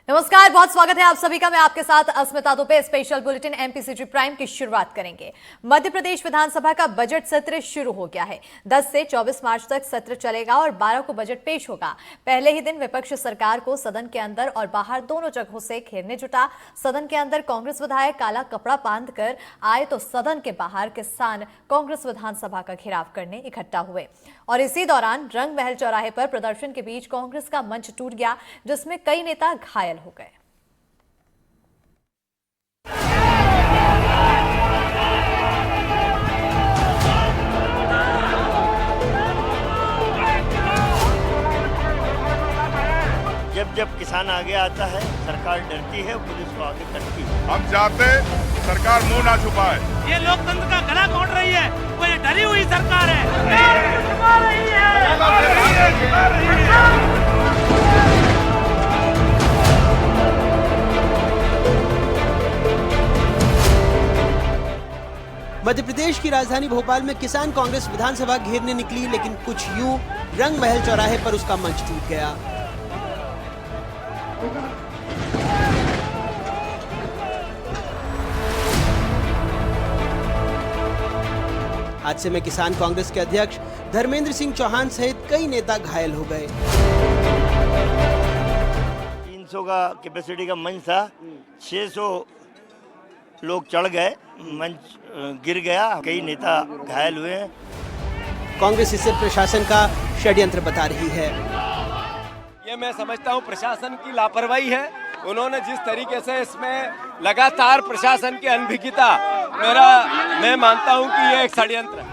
नमस्कार, बहुत स्वागत है आप सभी का। मैं आपके साथ Asmita Dubey. Special bulletin MPCG prime की शुरुआत करेंगे। मध्य प्रदेश विधानसभा का बजट सत्र शुरू हो गया है। 10 से 24 मार्च तक सत्र चलेगा और 12 को बजट पेश होगा। पहले ही दिन विपक्ष सरकार को सदन के अंदर और बाहर दोनों जगहों से घेरने जुटा। सदन के अंदर कांग्रेस विधायक काला कपड़ा बांधकर आए तो सदन के बाहर किसान कांग्रेस विधानसभा का घेराव करने इकट्ठा हुए और इसी दौरान रंग महल चौराहे पर प्रदर्शन के बीच कांग्रेस का मंच टूट गया, जिसमें कई नेता घायल हो गए। जब जब किसान आगे आता है सरकार डरती है, पुलिस को आगे करती है। हम चाहते सरकार मुंह ना छुपाए। ये लोकतंत्र का गला घोट रही है, वो ये डरी हुई सरकार है। मध्य प्रदेश की राजधानी भोपाल में किसान कांग्रेस विधानसभा घेरने निकली, लेकिन कुछ यूं रंग महल चौराहे पर उसका मंच टूट गया। हादसे में किसान कांग्रेस के अध्यक्ष धर्मेंद्र सिंह चौहान सहित कई नेता घायल हो गए। 300 का कैपेसिटी का मंच था, 600 लोग चढ़ गए, मंच गिर गया, कई नेता घायल हुए हैं। कांग्रेस इसे प्रशासन का षड्यंत्र बता रही है। ये मैं समझता हूँ प्रशासन की लापरवाही है। उन्होंने जिस तरीके से इसमें लगातार प्रशासन की अनभिज्ञता, मैं मानता हूँ कि ये एक षड्यंत्र है।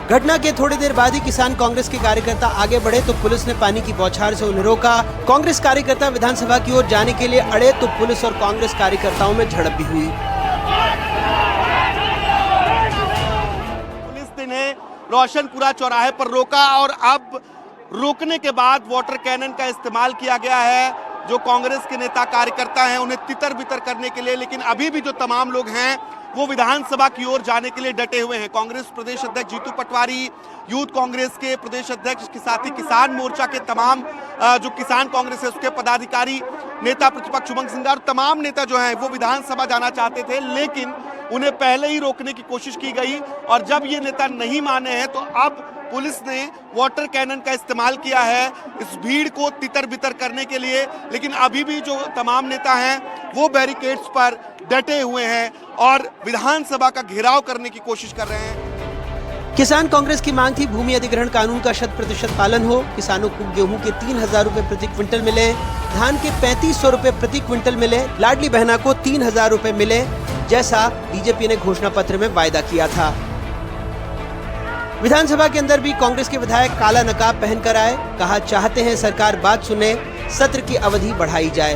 घटना के थोड़ी देर बाद ही किसान कांग्रेस के कार्यकर्ता आगे बढ़े तो पुलिस ने पानी की बौछार से उन्हें रोका। कांग्रेस कार्यकर्ता विधानसभा की ओर जाने के लिए अड़े तो पुलिस और कांग्रेस कार्यकर्ताओं में झड़प भी हुई। पुलिस ने रोशनपुरा चौराहे पर रोका और अब रोकने के बाद वाटर कैनन का इस्तेमाल किया गया है। जो कांग्रेस के नेता कार्यकर्ता हैं उन्हें तितर बितर करने के लिए, लेकिन अभी भी जो तमाम लोग हैं वो विधानसभा की ओर जाने के लिए डटे हुए हैं। कांग्रेस प्रदेश अध्यक्ष जीतू पटवारी, यूथ कांग्रेस के प्रदेश अध्यक्ष के साथ ही किसान मोर्चा के तमाम जो किसान कांग्रेस है उसके पदाधिकारी, नेता प्रतिपक्ष उमंग सिंगार, तमाम नेता जो हैं वो विधानसभा जाना चाहते थे, लेकिन उन्हें पहले ही रोकने की कोशिश की गई और जब ये नेता नहीं माने हैं तो अब पुलिस ने वाटर कैनन का इस्तेमाल किया है इस भीड़ को तितर बितर करने के लिए। लेकिन अभी भी जो तमाम नेता हैं वो बैरिकेड्स पर डटे हुए हैं और विधानसभा का घेराव करने की कोशिश कर रहे हैं। किसान कांग्रेस की मांग थी भूमि अधिग्रहण कानून का 100% पालन हो, किसानों को गेहूं के 3000 रुपए प्रति क्विंटल मिले, धान के 3500 रुपए प्रति क्विंटल मिले, लाडली बहना को 3000 रुपए मिले, जैसा बीजेपी ने घोषणा पत्र में वायदा किया था। विधानसभा के अंदर भी कांग्रेस के विधायक काला नकाब पहनकर आए, कहा चाहते हैं सरकार बात सुने, सत्र की अवधि बढ़ाई जाए।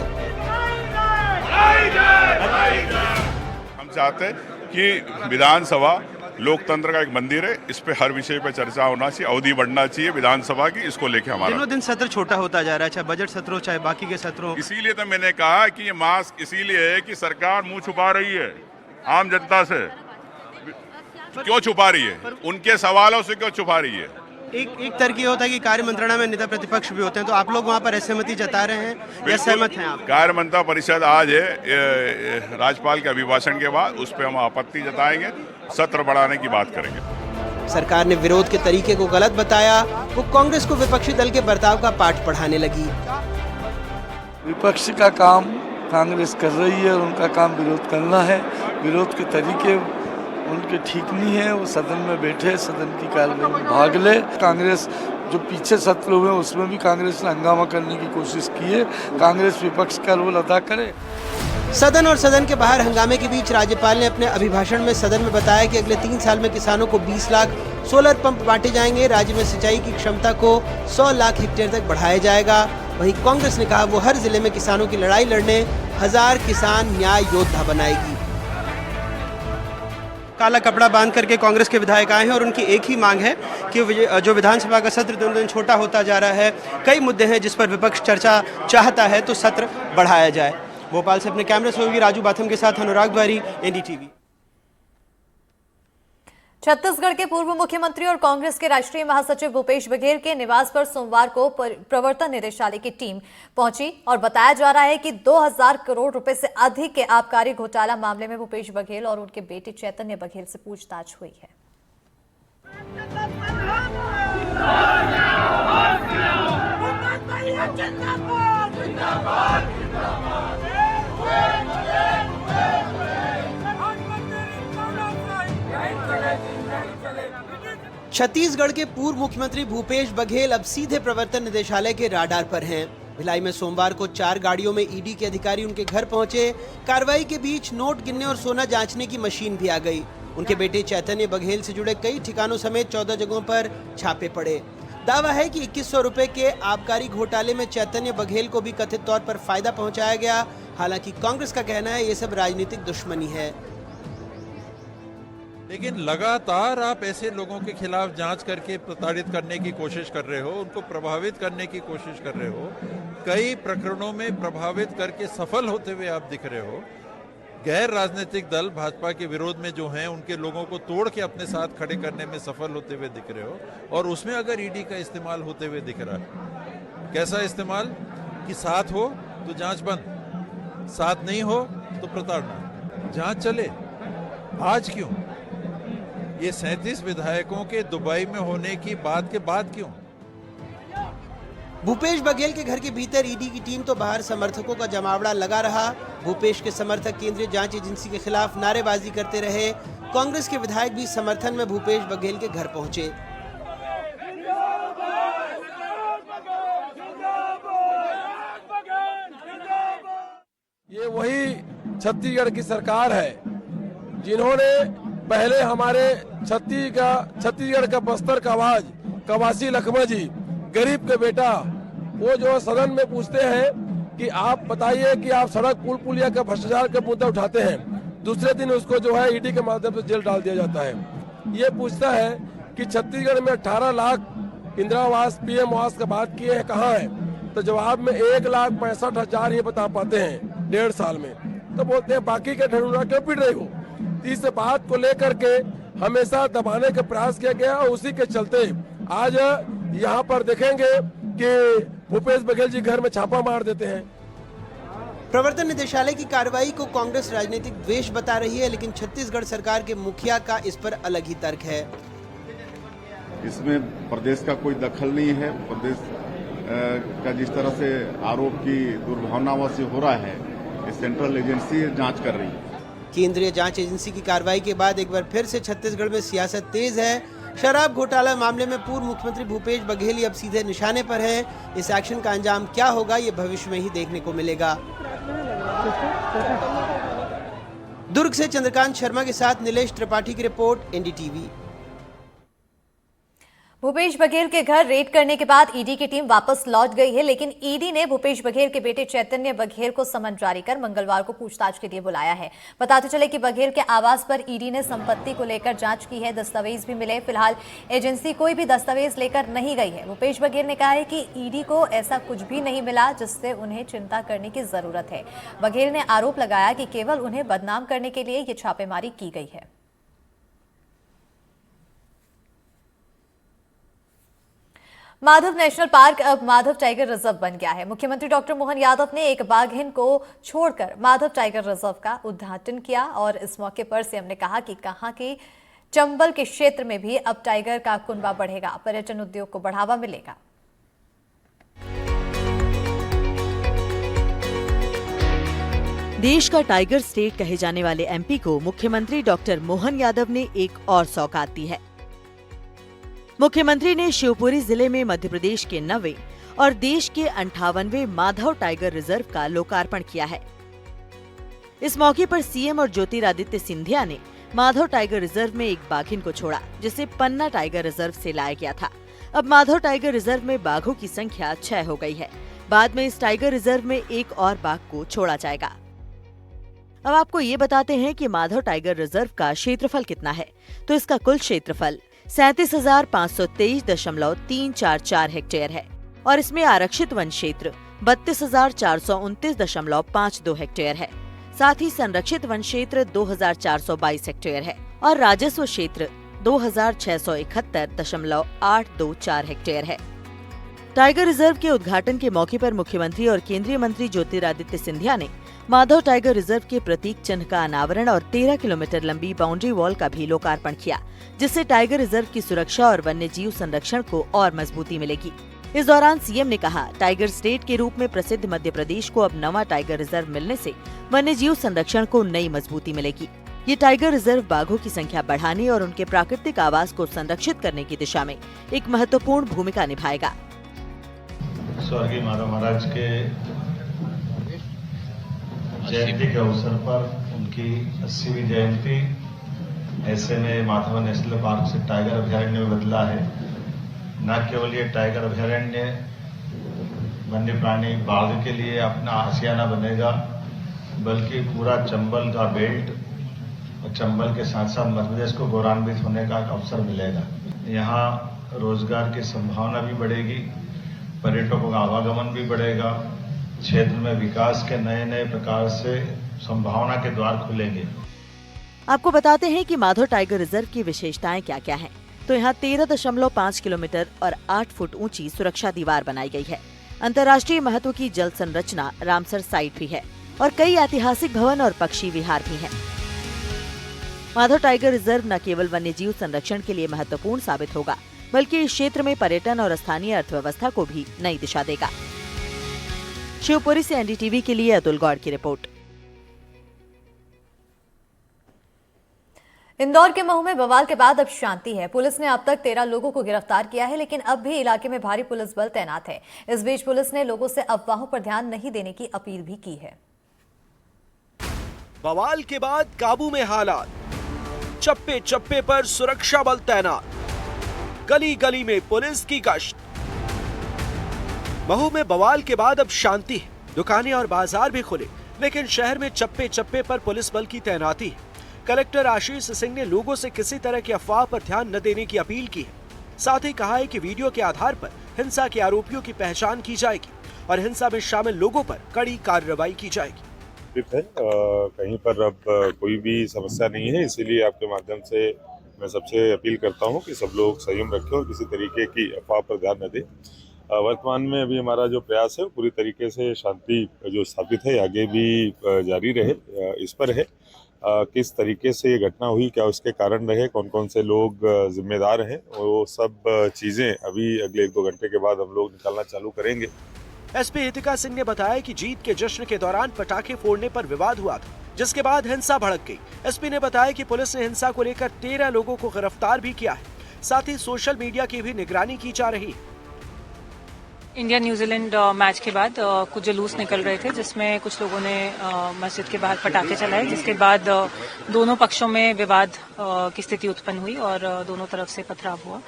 हम चाहते कि विधानसभा लोकतंत्र का एक मंदिर है, इस पे हर विषय पे चर्चा होना चाहिए, अवधि बढ़ना चाहिए विधानसभा की, इसको लेके हमारा दिनों दिन सत्र छोटा होता जा रहा है, चाहे बजट सत्र हो चाहे बाकी के सत्र हो। इसीलिए तो मैंने कहा कि ये मास्क इसीलिए है कि सरकार मुंह छुपा रही है आम जनता से। क्यों छुपा रही है? उनके सवालों से क्यों छुपा रही है? एक तर्क ये होता है कि कार्य मंत्रणा में नेता प्रतिपक्ष भी होते हैं, तो आप लोग वहाँ पर असहमति जता रहे हैं या सहमत हैं आप? कार्य मंत्रणा परिषद आज है, राज्यपाल के अभिभाषण के बाद उस पर हम आपत्ति जताएंगे, सत्र बढ़ाने की बात करेंगे। सरकार ने विरोध के तरीके को गलत बताया, वो कांग्रेस को विपक्षी दल के बर्ताव का पाठ पढ़ाने लगी। विपक्ष का काम कांग्रेस कर रही है और उनका काम विरोध करना है। विरोध के तरीके उनके ठीक नहीं है, वो सदन में बैठे सदन की कार्रवाई में भाग ले। कांग्रेस जो पीछे सत्र हुए उसमें भी कांग्रेस ने हंगामा करने की कोशिश की है, कांग्रेस विपक्ष का रोल अदा करे। सदन और सदन के बाहर हंगामे के बीच राज्यपाल ने अपने अभिभाषण में सदन में बताया कि अगले 3 साल में किसानों को 20 लाख सोलर पंप बांटे जाएंगे, राज्य में सिंचाई की क्षमता को 100 लाख हेक्टेयर तक बढ़ाया जाएगा। वहीं कांग्रेस ने कहा वो हर जिले में किसानों की लड़ाई लड़ने 1000 किसान न्याय योद्धा बनाएगी। काला कपड़ा बांध करके कांग्रेस के विधायक आए हैं और उनकी एक ही मांग है कि जो विधानसभा का सत्र दिन दिन छोटा होता जा रहा है, कई मुद्दे हैं जिस पर विपक्ष चर्चा चाहता है, तो सत्र बढ़ाया जाए। भोपाल से अपने कैमरा सहयोगी राजू बाथम के साथ अनुराग द्वारी, एनडीटीवी। छत्तीसगढ़ के पूर्व मुख्यमंत्री और कांग्रेस के राष्ट्रीय महासचिव भूपेश बघेल के निवास पर सोमवार को प्रवर्तन निदेशालय की टीम पहुंची और बताया जा रहा है कि 2000 करोड़ रुपए से अधिक के आबकारी घोटाला मामले में भूपेश बघेल और उनके बेटे चैतन्य बघेल से पूछताछ हुई है। छत्तीसगढ़ के पूर्व मुख्यमंत्री भूपेश बघेल अब सीधे प्रवर्तन निदेशालय के राडार पर हैं। भिलाई में सोमवार को 4 गाड़ियों में ईडी के अधिकारी उनके घर पहुंचे। कार्रवाई के बीच नोट गिनने और सोना जांचने की मशीन भी आ गई। उनके बेटे चैतन्य बघेल से जुड़े कई ठिकानों समेत 14 जगहों पर छापे पड़े। दावा है कि 2100 रुपए के आबकारी घोटाले में चैतन्य बघेल को भी कथित तौर पर फायदा पहुंचाया गया। हालांकि कांग्रेस का कहना है ये सब राजनीतिक दुश्मनी है। लेकिन लगातार आप ऐसे लोगों के खिलाफ जांच करके प्रताड़ित करने की कोशिश कर रहे हो, उनको प्रभावित करने की कोशिश कर रहे हो, कई प्रकरणों में प्रभावित करके सफल होते हुए आप दिख रहे हो। गैर राजनीतिक दल भाजपा के विरोध में जो हैं उनके लोगों को तोड़ के अपने साथ खड़े करने में सफल होते हुए दिख रहे हो और उसमें अगर ईडी का इस्तेमाल होते हुए दिख रहा है। कैसा इस्तेमाल कि साथ हो तो जांच बंद, साथ नहीं हो तो प्रताड़ना। जांच चले, आज क्यों? ये 37 विधायकों के दुबई में होने की बात के बाद क्यों? भूपेश बघेल के घर के भीतर ईडी की टीम तो बाहर समर्थकों का जमावड़ा लगा रहा। भूपेश के समर्थक केंद्रीय जांच एजेंसी के खिलाफ नारेबाजी करते रहे। कांग्रेस के विधायक भी समर्थन में भूपेश बघेल के घर पहुंचे। ये वही छत्तीसगढ़ की सरकार है जिन्होंने पहले हमारे छत्तीसगढ़ का बस्तर का आवाज कवासी लखमा जी, गरीब के बेटा, वो जो सदन में पूछते हैं कि आप बताइए कि आप सड़क पुल पुलिया का भ्रष्टाचार का मुद्दा उठाते हैं, दूसरे दिन उसको जो है ईडी के माध्यम से जेल डाल दिया जाता है। ये पूछता है कि छत्तीसगढ़ में 18 लाख इंदिरा आवास पीएम आवास का बात किए हैं, कहाँ है? तो जवाब में 1,65,000 ये बता पाते हैं 1.5 साल में। तो बोलते हैं बाकी के ढंढूरा क्यों पीट रही हो? इस बात को लेकर के हमेशा दबाने का प्रयास किया गया और उसी के चलते आज यहाँ पर देखेंगे कि भूपेश बघेल जी घर में छापा मार देते हैं। प्रवर्तन निदेशालय की कार्रवाई को कांग्रेस राजनीतिक द्वेष बता रही है, लेकिन छत्तीसगढ़ सरकार के मुखिया का इस पर अलग ही तर्क है। इसमें प्रदेश का कोई दखल नहीं है। प्रदेश का जिस तरह से आरोप की दुर्भावनाओं से हो रहा है, ये सेंट्रल एजेंसी जांच कर रही है। केंद्रीय जांच एजेंसी की कार्रवाई के बाद एक बार फिर से छत्तीसगढ़ में सियासत तेज है। शराब घोटाला मामले में पूर्व मुख्यमंत्री भूपेश बघेल अब सीधे निशाने पर हैं। इस एक्शन का अंजाम क्या होगा ये भविष्य में ही देखने को मिलेगा। दुर्ग से चंद्रकांत शर्मा के साथ नीलेश त्रिपाठी की रिपोर्ट, एनडीटीवी। भूपेश बघेल के घर रेड करने के बाद ईडी की टीम वापस लौट गई है, लेकिन ईडी ने भूपेश बघेल के बेटे चैतन्य बघेल को समन जारी कर मंगलवार को पूछताछ के लिए बुलाया है। बताते चले कि बघेल के आवास पर ईडी ने संपत्ति को लेकर जांच की है, दस्तावेज भी मिले। फिलहाल एजेंसी कोई भी दस्तावेज लेकर नहीं गई है। भूपेश बघेल ने कहा है कि ईडी को ऐसा कुछ भी नहीं मिला जिससे उन्हें चिंता करने की जरूरत है। बघेल ने आरोप लगाया कि केवल उन्हें बदनाम करने के लिए ये छापेमारी की गई है। माधव नेशनल पार्क अब माधव टाइगर रिजर्व बन गया है। मुख्यमंत्री डॉक्टर मोहन यादव ने एक बाघिन को छोड़कर माधव टाइगर रिजर्व का उद्घाटन किया और इस मौके पर सीएम ने कहा कि कहां की चंबल के क्षेत्र में भी अब टाइगर का कुनबा बढ़ेगा, पर्यटन उद्योग को बढ़ावा मिलेगा। देश का टाइगर स्टेट कहे जाने वाले एमपी को मुख्यमंत्री डॉक्टर मोहन यादव ने एक और सौगात दी है। मुख्यमंत्री ने शिवपुरी जिले में मध्य प्रदेश के 90 और देश के 58वें माधव टाइगर रिजर्व का लोकार्पण किया है। इस मौके पर सीएम और ज्योतिरादित्य सिंधिया ने माधव टाइगर रिजर्व में एक बाघिन को छोड़ा, जिसे पन्ना टाइगर रिजर्व से लाया गया था। अब माधव टाइगर रिजर्व में बाघों की संख्या 6 हो गई है। बाद में इस टाइगर रिजर्व में एक और बाघ को छोड़ा जाएगा। अब आपको ये बताते हैं कि माधव टाइगर रिजर्व का क्षेत्रफल कितना है। तो इसका कुल क्षेत्रफल 37,523.344 हेक्टेयर है और इसमें आरक्षित वन क्षेत्र 32,429.52 हेक्टेयर है। साथ ही संरक्षित वन क्षेत्र 2,422 हेक्टेयर है और राजस्व क्षेत्र 2671.824 हेक्टेयर है। टाइगर रिजर्व के उद्घाटन के मौके पर मुख्यमंत्री और केंद्रीय मंत्री ज्योतिरादित्य सिंधिया ने माधव टाइगर रिजर्व के प्रतीक चिन्ह का अनावरण और 13 किलोमीटर लंबी बाउंड्री वॉल का भी लोकार्पण किया, जिससे टाइगर रिजर्व की सुरक्षा और वन्य जीव संरक्षण को और मजबूती मिलेगी। इस दौरान सीएम ने कहा, टाइगर स्टेट के रूप में प्रसिद्ध मध्य प्रदेश को अब नवा टाइगर रिजर्व मिलने से वन्य जीव संरक्षण को नई मजबूती मिलेगी। ये टाइगर रिजर्व बाघों की संख्या बढ़ाने और उनके प्राकृतिक आवास को संरक्षित करने की दिशा में एक महत्वपूर्ण भूमिका निभाएगा। स्वर्गीय माधव महाराज के जयंती के अवसर पर उनकी 80वीं जयंती ऐसे में माधव नेशनल पार्क से टाइगर अभयारण्य में बदला है। न केवल ये टाइगर अभयारण्य वन्य प्राणी बाघ के लिए अपना आशियाना बनेगा, बल्कि पूरा चंबल का बेल्ट और चंबल के साथ साथ मध्य प्रदेश को गौरवान्वित होने का अवसर मिलेगा। यहाँ रोजगार की संभावना भी बढ़ेगी, पर्यटकों का आवागमन भी बढ़ेगा, क्षेत्र में विकास के नए नए प्रकार से संभावना के द्वार खुलेंगे। आपको बताते हैं कि माधव टाइगर रिजर्व की विशेषताएं क्या क्या हैं। तो यहाँ 13.5 किलोमीटर और 8 फुट ऊंची सुरक्षा दीवार बनाई गई है। अंतर्राष्ट्रीय महत्व की जल संरचना रामसर साइट भी है और कई ऐतिहासिक भवन और पक्षी विहार भी हैं। माधव टाइगर रिजर्व न केवल वन्य जीव संरक्षण के लिए महत्वपूर्ण साबित होगा, बल्कि इस क्षेत्र में पर्यटन और स्थानीय अर्थव्यवस्था को भी नई दिशा देगा। शिवपुरी से एनडीटीवी के लिए अतुल गौड़ की रिपोर्ट। इंदौर के महू में बवाल के बाद अब शांति है। पुलिस ने अब तक 13 लोगों को गिरफ्तार किया है, लेकिन अब भी इलाके में भारी पुलिस बल तैनात है। इस बीच पुलिस ने लोगों से अफवाहों पर ध्यान नहीं देने की अपील भी की है। बवाल के बाद काबू में हालात, चप्पे चप्पे पर सुरक्षा बल तैनात, गली गली में पुलिस की गश्त। महू में बवाल के बाद अब शांति है। दुकानें और बाजार भी खुले, लेकिन शहर में चप्पे चप्पे पर पुलिस बल की तैनाती है। कलेक्टर आशीष सिंह ने लोगों से किसी तरह की अफवाह पर ध्यान न देने की अपील की है। साथ ही कहा है कि वीडियो के आधार पर हिंसा के आरोपियों की पहचान की जाएगी और हिंसा में शामिल लोगों पर कड़ी कार्रवाई की जाएगी। कहीं पर अब कोई भी समस्या नहीं है, इसीलिए आपके माध्यम से मैं सबसे अपील करता हूं कि सब लोग संयम रखें और किसी तरीके की अफवाह पर ध्यान न दें। वर्तमान में अभी हमारा जो प्रयास है पूरी तरीके से शांति जो स्थापित है आगे भी जारी रहे, इस पर है। किस तरीके से ये घटना हुई, क्या उसके कारण रहे, कौन कौन से लोग जिम्मेदार हैं, वो सब चीजें अभी अगले 1-2 घंटे के बाद हम लोग निकालना चालू करेंगे। एसपी हितिका सिंह ने बताया कि जीत के जश्न के दौरान पटाखे फोड़ने पर विवाद हुआ था, जिसके बाद हिंसा भड़क गई। एसपी ने बताया कि पुलिस ने हिंसा को लेकर 13 लोगों को गिरफ्तार भी किया है। साथ ही सोशल मीडिया की भी निगरानी की जा रही है। इंडिया न्यूजीलैंड मैच के बाद कुछ जुलूस निकल रहे थे, जिसमें कुछ लोगों ने मस्जिद के बाहर पटाखे चलाए, जिसके बाद दोनों पक्षों में विवाद की स्थिति उत्पन्न हुई और दोनों तरफ से पथराव हुआ।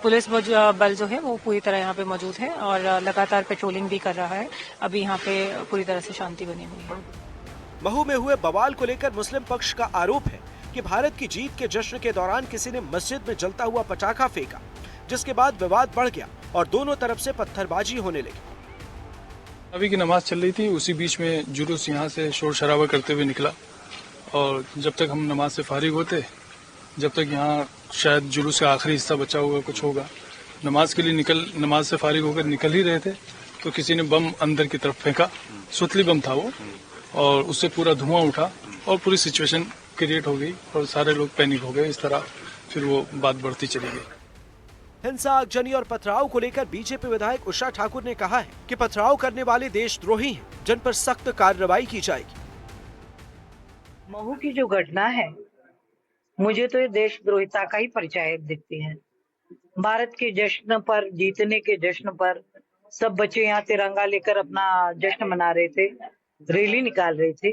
पुलिस बल जो है वो पूरी तरह यहाँ पे मौजूद है और लगातार पेट्रोलिंग भी कर रहा है। अभी यहाँ पे पूरी तरह से शांति बनी हुई है। महू में हुए बवाल को लेकर मुस्लिम पक्ष का आरोप है कि भारत की जीत के जश्न के दौरान किसी ने मस्जिद में जलता हुआ पटाखा फेंका, जिसके बाद विवाद बढ़ गया और दोनों तरफ से पत्थरबाजी होने लगी। अभी की नमाज चल रही थी, उसी बीच में जुलूस यहाँ से शोर शराबा करते हुए निकला और जब तक हम नमाज से फारिग होते, जब तक यहाँ शायद जुलूस का आखिरी हिस्सा बचा हुआ कुछ होगा, नमाज के लिए नमाज से फारिग होकर निकल ही रहे थे तो किसी ने बम अंदर की तरफ फेंका। सुतली बम था वो और उससे पूरा धुआं उठा और पूरी सिचुएशन क्रिएट हो गई और सारे लोग पैनिक हो गए। इस तरह फिर वो बात बढ़ती चली गई। हिंसा, आगजनी और पथराव को लेकर बीजेपी विधायक उषा ठाकुर ने कहा है कि पथराव करने वाले देशद्रोही हैं, जिन पर सख्त कार्रवाई की जाएगी। महू की जो घटना है, मुझे तो ये देशद्रोहिता का ही परिचय दिखती है। भारत के जश्न पर, जीतने के जश्न पर सब बच्चे यहाँ तिरंगा लेकर अपना जश्न मना रहे थे, रैली निकाल रहे थे।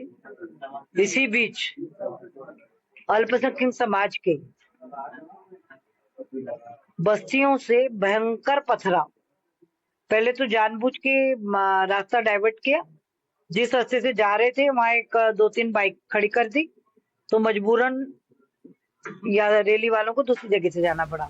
इसी बीच अल्पसंख्यक समाज के बस्तियों से भयंकर पथराव, पहले तो जानबूझ के रास्ता डाइवर्ट किया, जिस रास्ते से जा रहे थे वहां 1-2-3 बाइक खड़ी कर दी, तो मजबूरन या रैली वालों को दूसरी जगह से जाना पड़ा।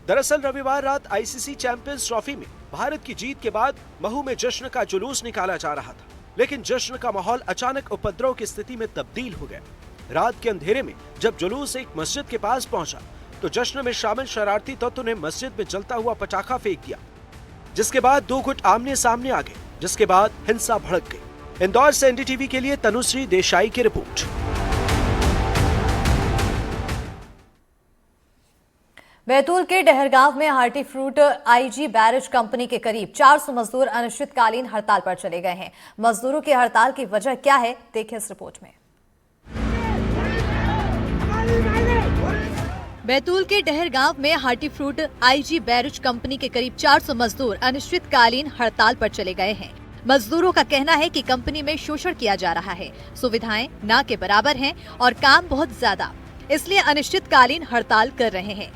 दरअसल रविवार रात आईसीसी चैंपियंस ट्रॉफी में भारत की जीत के बाद महू में जश्न का जुलूस निकाला जा रहा था, लेकिन जश्न का माहौल अचानक उपद्रव की स्थिति में तब्दील हो गया। रात के अंधेरे में जब जुलूस एक मस्जिद के पास पहुंचा तो जश्न में शामिल शरारती तत्व ने मस्जिद में जलता हुआ पटाखा फेंक दिया, जिसके बाद दो गुट आमने सामने आ गए, जिसके बाद हिंसा भड़क गई। इंदौर से एनडीटीवी के लिए तनुश्री देसाई की रिपोर्ट। बैतूल के डहरगांव में hearty fruit IG barrage company के करीब 400 मजदूर अनिश्चितकालीन हड़ताल पर चले गए हैं। मजदूरों की हड़ताल की वजह क्या है, देखिए इस रिपोर्ट में। बैतूल के डहरगांव में hearty fruit IG barrage company के करीब 400 मजदूर अनिश्चितकालीन हड़ताल पर चले गए हैं। मजदूरों का कहना है कि कंपनी में शोषण किया जा रहा है, सुविधाएं ना के बराबर हैं और काम बहुत ज्यादा, इसलिए अनिश्चितकालीन हड़ताल कर रहे हैं।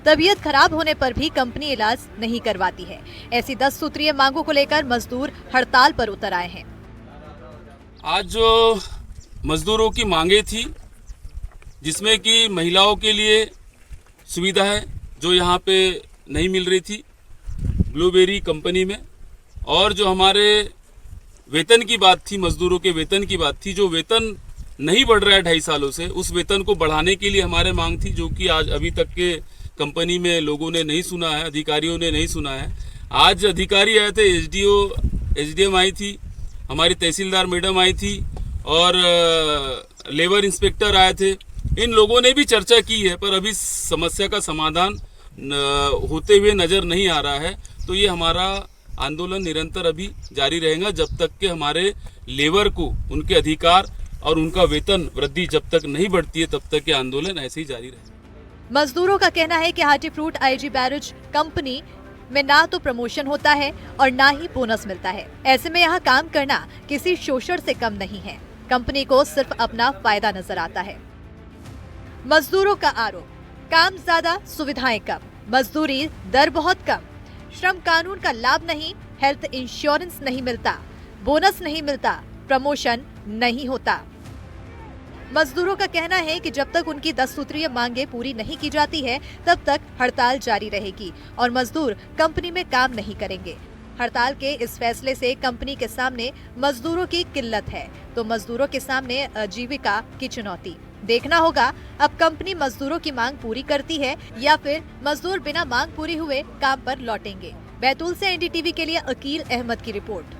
तबीयत खराब होने पर भी कंपनी इलाज नहीं करवाती है। ऐसी 10 सूत्रीय मांगों को लेकर मजदूर हड़ताल पर उतर आए हैं। आज जो मजदूरों की मांगे थी, जिसमें कि महिलाओं के लिए सुविधा है जो यहाँ पे नहीं मिल रही थी ब्लूबेरी कंपनी में, और जो हमारे वेतन की बात थी, मजदूरों के वेतन की बात थी, जो वेतन नहीं बढ़ रहा है 2.5 सालों से, उस वेतन को बढ़ाने के लिए हमारे मांग थी, जो कि आज अभी तक के कंपनी में लोगों ने नहीं सुना है, अधिकारियों ने नहीं सुना है। आज अधिकारी आए थे, एसडीएम आई थी, हमारी तहसीलदार मैडम आई थी और लेबर इंस्पेक्टर आए थे। इन लोगों ने भी चर्चा की है, पर अभी समस्या का समाधान होते हुए नजर नहीं आ रहा है। तो ये हमारा आंदोलन निरंतर अभी जारी रहेगा जब तक कि हमारे लेबर को उनके अधिकार और उनका वेतन वृद्धि जब तक नहीं बढ़ती है, तब तक ये आंदोलन ऐसे ही जारी रहेगा। मजदूरों का कहना है कि hearty fruit IG barrage company में ना तो प्रमोशन होता है और ना ही बोनस मिलता है। ऐसे में यहाँ काम करना किसी शोषण से कम नहीं है। कंपनी को सिर्फ अपना फायदा नजर आता है। मजदूरों का आरोप, काम ज्यादा, सुविधाएं कम, मजदूरी दर बहुत कम, श्रम कानून का लाभ नहीं, हेल्थ इंश्योरेंस नहीं मिलता, बोनस नहीं मिलता, प्रमोशन नहीं होता। मजदूरों का कहना है कि जब तक उनकी 10 सूत्रीय मांगे पूरी नहीं की जाती है, तब तक हड़ताल जारी रहेगी और मजदूर कंपनी में काम नहीं करेंगे। हड़ताल के इस फैसले से कंपनी के सामने मजदूरों की किल्लत है, तो मजदूरों के सामने आजीविका की चुनौती। देखना होगा अब कंपनी मजदूरों की मांग पूरी करती है या फिर मजदूर बिना मांग पूरी हुए काम पर लौटेंगे। बैतूल से एनडीटीवी के लिए अकील अहमद की रिपोर्ट।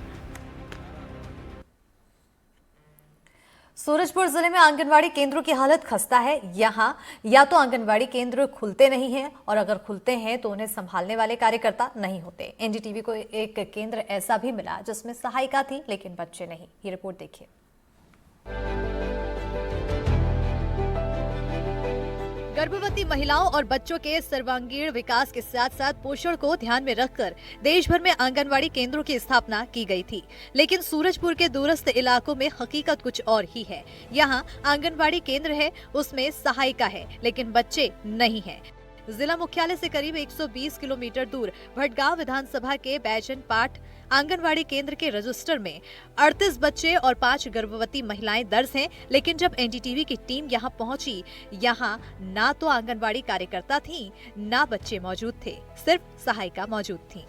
सूरजपुर जिले में आंगनवाड़ी केंद्रों की हालत खस्ता है। यहाँ या तो आंगनवाड़ी केंद्र खुलते नहीं हैं और अगर खुलते हैं तो उन्हें संभालने वाले कार्यकर्ता नहीं होते। एनडीटीवी को एक केंद्र ऐसा भी मिला जिसमें सहायिका थी लेकिन बच्चे नहीं। ये रिपोर्ट देखिए। गर्भवती महिलाओं और बच्चों के सर्वांगीण विकास के साथ साथ पोषण को ध्यान में रखकर देश भर में आंगनवाड़ी केंद्रों की स्थापना की गई थी, लेकिन सूरजपुर के दूरस्थ इलाकों में हकीकत कुछ और ही है। यहाँ आंगनवाड़ी केंद्र है, उसमें सहायिका है, लेकिन बच्चे नहीं हैं। जिला मुख्यालय से करीब 120 किलोमीटर दूर भटगांव विधानसभा के बैजन पाठ आंगनवाड़ी केंद्र के रजिस्टर में 38 बच्चे और 5 गर्भवती महिलाएं दर्ज हैं, लेकिन जब एनडीटीवी की टीम यहां पहुंची, यहां ना तो आंगनवाड़ी कार्यकर्ता थी, ना बच्चे मौजूद थे, सिर्फ सहायिका मौजूद थी।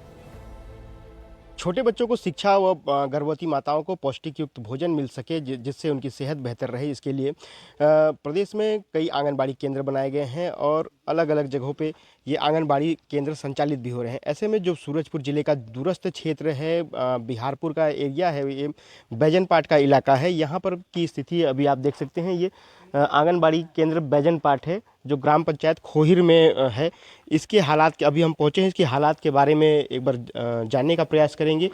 छोटे बच्चों को शिक्षा व गर्भवती माताओं को पौष्टिक युक्त भोजन मिल सके जिससे उनकी सेहत बेहतर रहे, इसके लिए प्रदेश में कई आंगनबाड़ी केंद्र बनाए गए हैं और अलग अलग जगहों पे ये आंगनबाड़ी केंद्र संचालित भी हो रहे हैं। ऐसे में जो सूरजपुर जिले का दूरस्थ क्षेत्र है, बिहारपुर का एरिया है, ये बैजनपाट का इलाका है, यहाँ पर की स्थिति अभी आप देख सकते हैं। ये आंगनबाड़ी केंद्र बैजनपाट है जो ग्राम पंचायत खोहिर में है। इसके हालात के अभी हम पहुंचे हैं, इसके हालात के बारे में एक बार जानने का प्रयास करेंगे।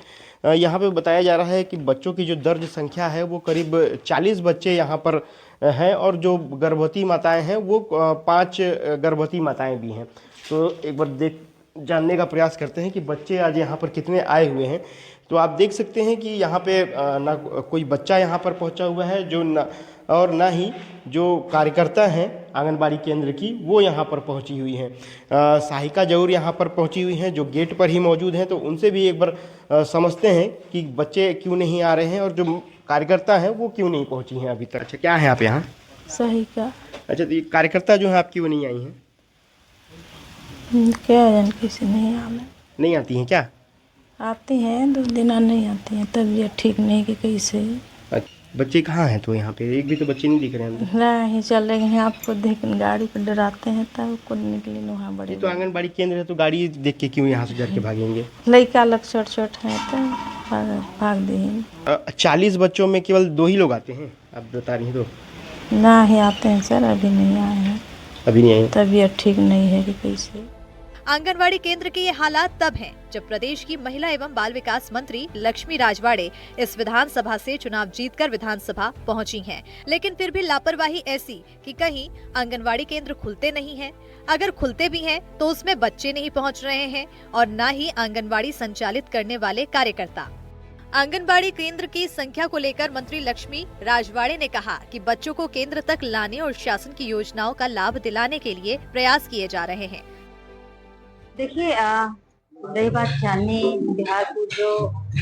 यहाँ पे बताया जा रहा है कि बच्चों की जो दर्ज संख्या है वो करीब 40 बच्चे यहाँ पर हैं और जो गर्भवती माताएं हैं वो 5 गर्भवती माताएं भी हैं। तो एक बार जानने का प्रयास करते हैं कि बच्चे आज यहाँ पर कितने आए हुए हैं। तो आप देख सकते हैं कि यहाँ पे ना कोई बच्चा यहाँ पर पहुँचा हुआ है जो ना ही जो कार्यकर्ता हैं आंगनबाड़ी केंद्र की वो यहाँ पर पहुँची हुई हैं। सहायिका जरूर यहाँ पर पहुँची हुई हैं जो गेट पर ही मौजूद हैं, तो उनसे भी एक बार समझते हैं कि बच्चे क्यों नहीं आ रहे हैं और जो कार्यकर्ता हैं वो क्यों नहीं पहुँची हैं अभी तक। अच्छा, क्या है आप यहाँ? सहायिका। अच्छा, तो ये कार्यकर्ता जो है आपकी वो नहीं आई हैं? क्या जान किसी नहीं आती हैं क्या? आती हैं 2 दिन नहीं आती हैं, तबीयत ठीक नहीं कि कैसे। बच्चे कहाँ हैं? तो यहाँ पे एक भी तो बच्चे नहीं दिख रहे हैं अंदर। नहीं चले गए हैं, आपको देख गाड़ी पर डराते हैं तब को निकले वहाँ बड़े। ये तो आंगनबाड़ी केंद्र है, तो गाड़ी देख के क्यों यहाँ से डर के भागेंगे? लड़का लोग छोट छोट है तो भाग देंगे। 40 बच्चों में केवल 2 ही लोग आते हैं, आप बता रही हैं तो? ना ही आते हैं सर, अभी नहीं आए हैं। अभी नहीं आए? तबीयत ठीक नहीं है कि कैसे। आंगनवाड़ी केंद्र के ये हालात तब हैं जब प्रदेश की महिला एवं बाल विकास मंत्री लक्ष्मी राजवाड़े इस विधानसभा से चुनाव जीतकर विधानसभा पहुंची हैं। लेकिन फिर भी लापरवाही ऐसी कि कहीं आंगनवाड़ी केंद्र खुलते नहीं हैं, अगर खुलते भी हैं तो उसमें बच्चे नहीं पहुंच रहे हैं और न ही आंगनवाड़ी संचालित करने वाले कार्यकर्ता। आंगनबाड़ी केंद्र की संख्या को लेकर मंत्री लक्ष्मी राजवाड़े ने कहा कि बच्चों को केंद्र तक लाने और शासन की योजनाओं का लाभ दिलाने के लिए प्रयास किए जा रहे हैं। देखिए, रही बात चांदनी बिहारपुर, जो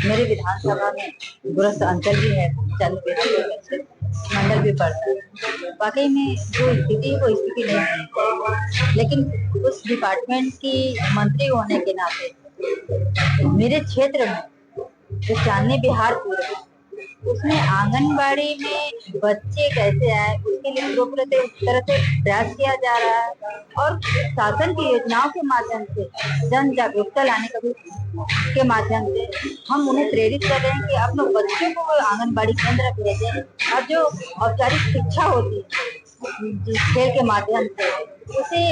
मेरे विधानसभा में दूरस्थ अंचल भी है, चांदनी बिहारपुर मंडल भी पड़ता है। वाकई में जो स्थिति है वो स्थिति नहीं है, लेकिन उस डिपार्टमेंट की मंत्री होने के नाते मेरे क्षेत्र में जो चांदनी बिहारपुर है उसमें आंगनबाड़ी में बच्चे कैसे आए उसके लिए पूरी तरह से प्रयास किया जा रहा है और शासन की योजनाओं के माध्यम से जन जागरूकता लाने के माध्यम से हम उन्हें प्रेरित कर रहे हैं कि अपने बच्चों को आंगनबाड़ी केंद्र भेजें और जो औपचारिक शिक्षा होती है जिस खेल के माध्यम से उसे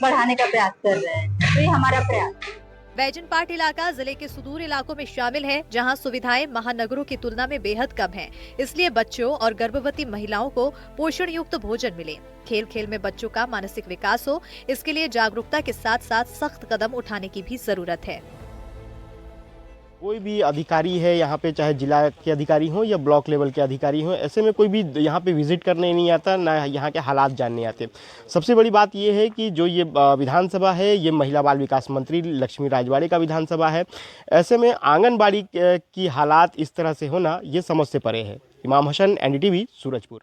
बढ़ाने का प्रयास कर रहे हैं। तो ये हमारा प्रयास। बैजनपाट इलाका जिले के सुदूर इलाकों में शामिल है, जहां सुविधाएं महानगरों की तुलना में बेहद कम हैं। इसलिए बच्चों और गर्भवती महिलाओं को पोषण युक्त भोजन मिले, खेल खेल में बच्चों का मानसिक विकास हो, इसके लिए जागरूकता के साथ साथ सख्त कदम उठाने की भी जरूरत है। कोई भी अधिकारी है यहाँ पे, चाहे जिला के अधिकारी हों या ब्लॉक लेवल के अधिकारी हों, ऐसे में कोई भी यहाँ पे विजिट करने नहीं आता, ना यहाँ के हालात जानने आते। सबसे बड़ी बात ये है कि जो ये विधानसभा है ये महिला बाल विकास मंत्री लक्ष्मी राजवाड़े का विधानसभा है। ऐसे में आंगनबाड़ी की हालात इस तरह से होना ये समझ से परे है। इमाम हसन, NDTV, सूरजपुर।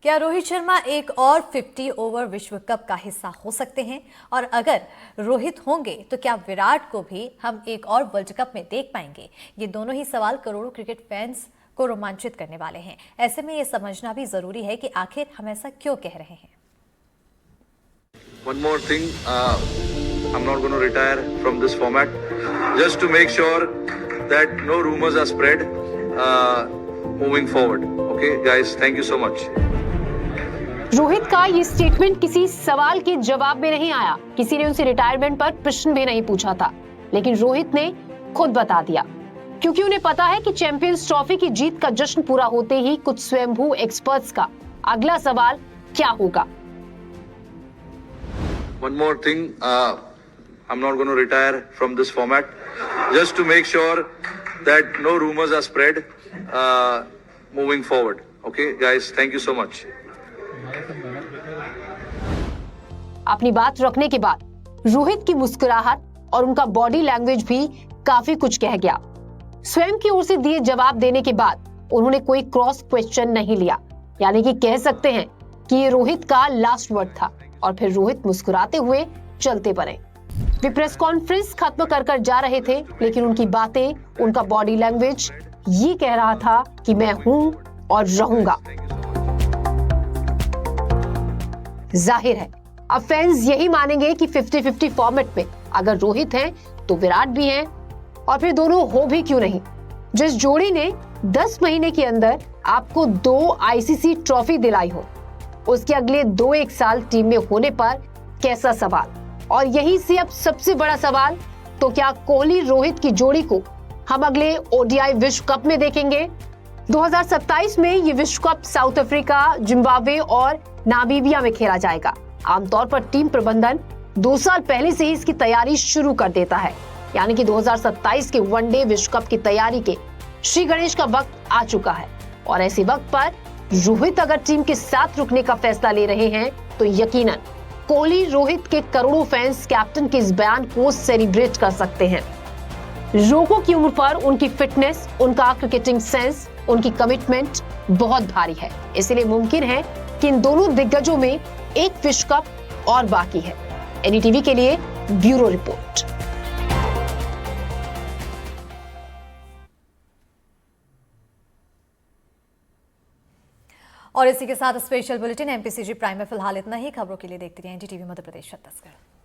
क्या रोहित शर्मा एक और 50 ओवर विश्व कप का हिस्सा हो सकते हैं? और अगर रोहित होंगे तो क्या विराट को भी हम एक और वर्ल्ड कप में देख पाएंगे? ये दोनों ही सवाल करोड़ों क्रिकेट फैंस को रोमांचित करने वाले हैं। ऐसे में ये समझना भी जरूरी है कि आखिर हम ऐसा क्यों कह रहे हैं। One more thing, I'm not going to retire from this format, just to make sure that no rumors are spread moving forward. Okay, guys, thank you so much. Rohit का ये स्टेटमेंट किसी सवाल के जवाब में नहीं आया, किसी ने उनसे रिटायरमेंट पर प्रश्न भी नहीं पूछा था, लेकिन रोहित ने खुद बता दिया, क्योंकि उन्हें पता है कि चैंपियंस ट्रॉफी की जीत का जश्न पूरा होते ही कुछ स्वयंभू एक्सपर्ट्स का अगला सवाल क्या होगा। One more thing, I'm not going to retire from this format, just to make sure that no rumors are spread moving forward. Okay, guys, thank you so much. अपनी बात रखने के बाद रोहित की मुस्कुराहट और उनका बॉडी लैंग्वेज भी काफी कुछ कह गया। स्वयं की ओर से दिए जवाब देने के बाद उन्होंने कोई क्रॉस क्वेश्चन नहीं लिया, यानी कि कह सकते हैं कि ये रोहित का लास्ट वर्ड था। और फिर रोहित मुस्कुराते हुए चलते बने। वे प्रेस कॉन्फ्रेंस खत्म कर जा रहे थे, लेकिन उनकी बातें, उनका बॉडी लैंग्वेज ये कह रहा था कि मैं हूं और रहूंगा। जाहिर है अब फैंस यही मानेंगे कि 50-50 फॉर्मेट में अगर रोहित हैं तो विराट भी हैं, और फिर दोनों हो भी क्यों नहीं। जिस जोड़ी ने 10 महीने के अंदर आपको 2 ICC ट्रॉफी दिलाई हो, उसके अगले 2-1 साल टीम में होने पर कैसा सवाल। और यही से अब सबसे बड़ा सवाल, तो क्या कोहली रोहित की जोड़ी को हम अगले ODI विश्व कप में देखेंगे? 2027 में ये विश्व कप साउथ अफ्रीका, जिम्बाब्वे और नामीबिया में खेला जाएगा। आमतौर पर टीम प्रबंधन 2 साल पहले से ही इसकी तैयारी शुरू कर देता है, यानी कि 2027 के वनडे विश्व कप की तैयारी के श्री गणेश का वक्त आ चुका है। और ऐसे वक्त पर रोहित अगर टीम के साथ रुकने का फैसला ले रहे हैं तो यकीनन कोहली रोहित के करोड़ों फैंस कैप्टन के इस बयान को सेलिब्रेट कर सकते हैं। रोगों की उम्र पर उनकी फिटनेस, उनका क्रिकेटिंग सेंस, उनकी कमिटमेंट बहुत भारी है। इसलिए मुमकिन है कि इन दोनों दिग्गजों में एक विश्व कप और बाकी है। NDTV के लिए ब्यूरो रिपोर्ट। और इसी के साथ स्पेशल बुलेटिन एमपीसीजी प्राइम में फिलहाल इतना ही। खबरों के लिए देखते रहिए एनडीटीवी मध्य प्रदेश छत्तीसगढ़।